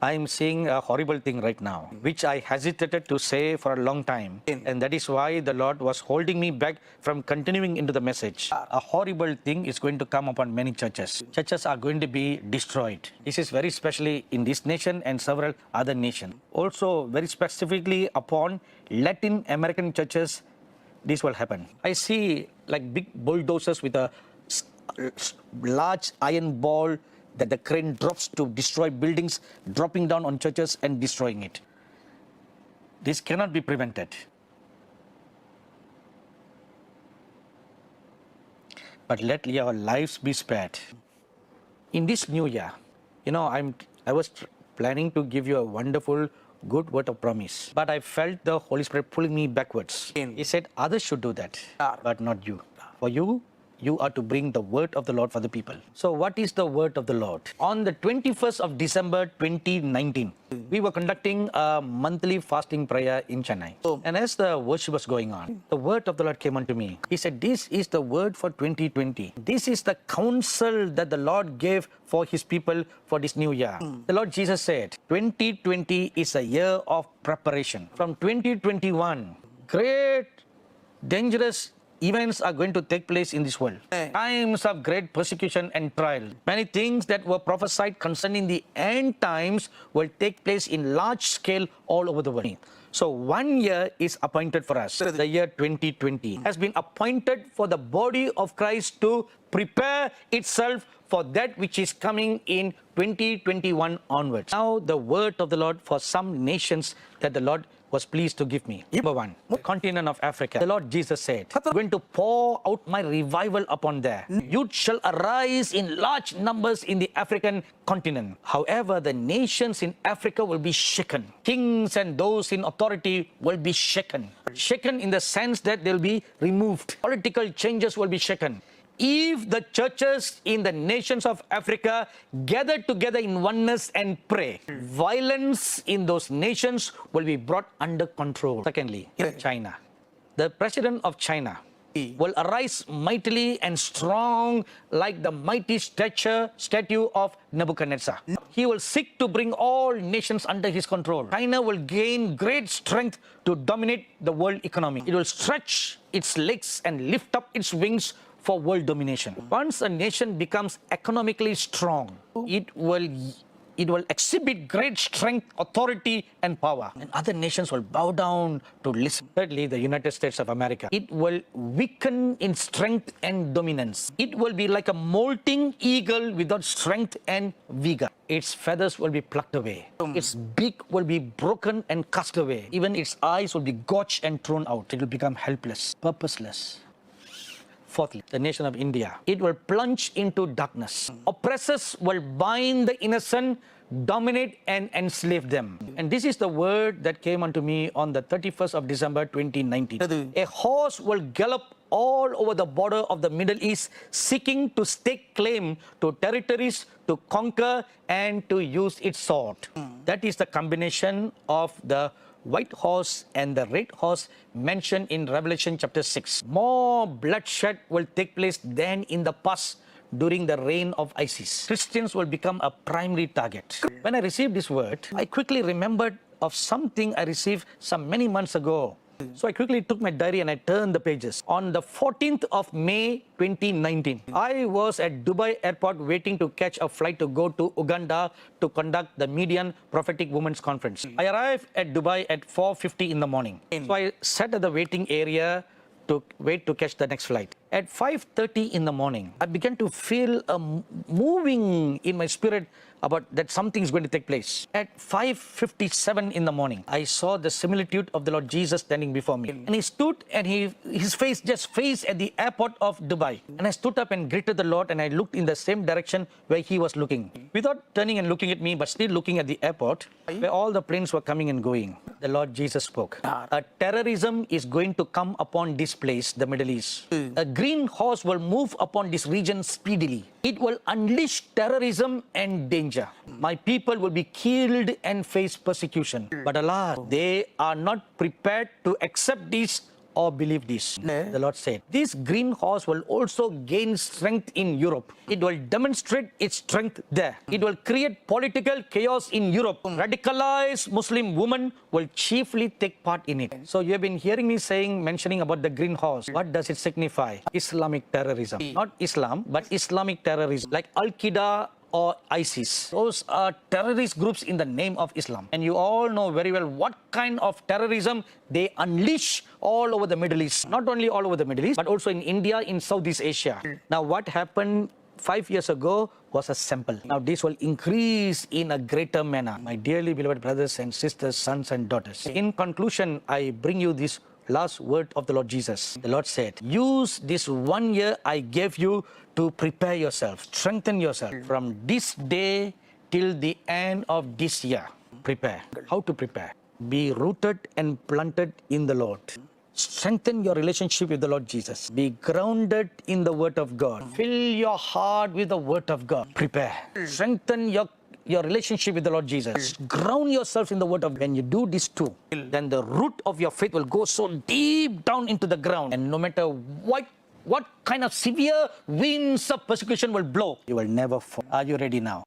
I'm seeing a horrible thing right now, which I hesitated to say for a long time. And that is why the Lord was holding me back from continuing into the message. A horrible thing is going to come upon many churches. Churches are going to be destroyed. This is very specially in this nation and several other nations. Also, very specifically upon Latin American churches, this will happen. I see like big bulldozers with a large iron ball that the crane drops to destroy buildings, dropping down on churches and destroying it. This cannot be prevented. But let your lives be spared. In this new year, I was planning to give you a wonderful, good word of promise. But I felt the Holy Spirit pulling me backwards. He said, others should do that, but not you. For you are to bring the word of the Lord for the people. So what is the word of the Lord? On the 21st of December 2019, we were conducting a monthly fasting prayer in Chennai. And as the worship was going on, the word of the Lord came unto me. He said, this is the word for 2020. This is the counsel that the Lord gave for his people for this new year. The Lord Jesus said, 2020 is a year of preparation. From 2021, great, dangerous events are going to take place in this world. Times of great persecution and trial. Many things that were prophesied concerning the end times will take place in large scale all over the world. So 1 year is appointed for us. The year 2020 has been appointed for the body of Christ to prepare itself for that which is coming in 2021 onwards. Now the word of the Lord for some nations that the Lord was pleased to give me. Number one, the continent of Africa. The Lord Jesus said, I'm going to pour out my revival upon there. Youth shall arise in large numbers in the African continent. However, the nations in Africa will be shaken. Kings and those in authority will be shaken. Shaken in the sense that they'll be removed. Political changes will be shaken. If the churches in the nations of Africa gather together in oneness and pray, violence in those nations will be brought under control. Secondly, China. The president of China will arise mightily and strong like the mighty statue of Nebuchadnezzar. He will seek to bring all nations under his control. China will gain great strength to dominate the world economy. It will stretch its legs and lift up its wings for world domination. Once a nation becomes economically strong, it will exhibit great strength, authority, and power. And other nations will bow down to listen. Thirdly, the United States of America. It will weaken in strength and dominance. It will be like a molting eagle without strength and vigor. Its feathers will be plucked away. Its beak will be broken and cast away. Even its eyes will be gouged and thrown out. It will become helpless, purposeless. Fourthly, the nation of India. It will plunge into darkness. Oppressors will bind the innocent, dominate and enslave them. And this is the word that came unto me on the 31st of December 2019. A horse will gallop all over the border of the Middle East, seeking to stake claim to territories, to conquer and to use its sword. That is the combination of the white horse and the red horse mentioned in Revelation chapter 6. More bloodshed will take place than in the past during the reign of ISIS. Christians will become a primary target. When I received this word, I quickly remembered of something I received many months ago. So I quickly took my diary and I turned the pages. On the 14th of May 2019, I was at Dubai airport waiting to catch a flight to go to Uganda to conduct the Median Prophetic Women's Conference. I arrived at Dubai at 4:50 in the morning. So I sat at the waiting area to wait to catch the next flight. At 5:30 in the morning, I began to feel a moving in my spirit about that something is going to take place. At 5:57 in the morning, I saw the similitude of the Lord Jesus standing before me. And he stood and his face just faced at the airport of Dubai. And I stood up and greeted the Lord and I looked in the same direction where he was looking. Without turning and looking at me, but still looking at the airport where all the planes were coming and going. The Lord Jesus spoke. A terrorism is going to come upon this place, the Middle East. A green horse will move upon this region speedily. It will unleash terrorism and danger. My people will be killed and face persecution. But alas, they are not prepared to accept this or believe this. The Lord said, this green horse will also gain strength in Europe. It will demonstrate its strength there. It will create political chaos in Europe. Radicalized Muslim women will chiefly take part in it. So you have been hearing me mentioning about the green horse. What does it signify? Islamic terrorism. Not Islam, but Islamic terrorism. Like Al-Qaeda or ISIS. Those are terrorist groups in the name of Islam. And you all know very well what kind of terrorism they unleash all over the Middle East. Not only all over the Middle East, but also in India, in Southeast Asia. Now, what happened 5 years ago was a sample. Now, this will increase in a greater manner. My dearly beloved brothers and sisters, sons and daughters. In conclusion, I bring you this last word of the Lord Jesus. The Lord said, use this 1 year I gave you to prepare yourself, strengthen yourself from this day till the end of this year. Prepare. How to prepare? Be rooted and planted in the Lord. Strengthen your relationship with the Lord Jesus. Be grounded in the Word of God. Fill your heart with the Word of God. Prepare. Strengthen your relationship with the Lord Jesus. Ground yourself in the Word of God. When you do these two, then the root of your faith will go so deep down into the ground. And no matter what kind of severe winds of persecution will blow, you will never fall. Are you ready now?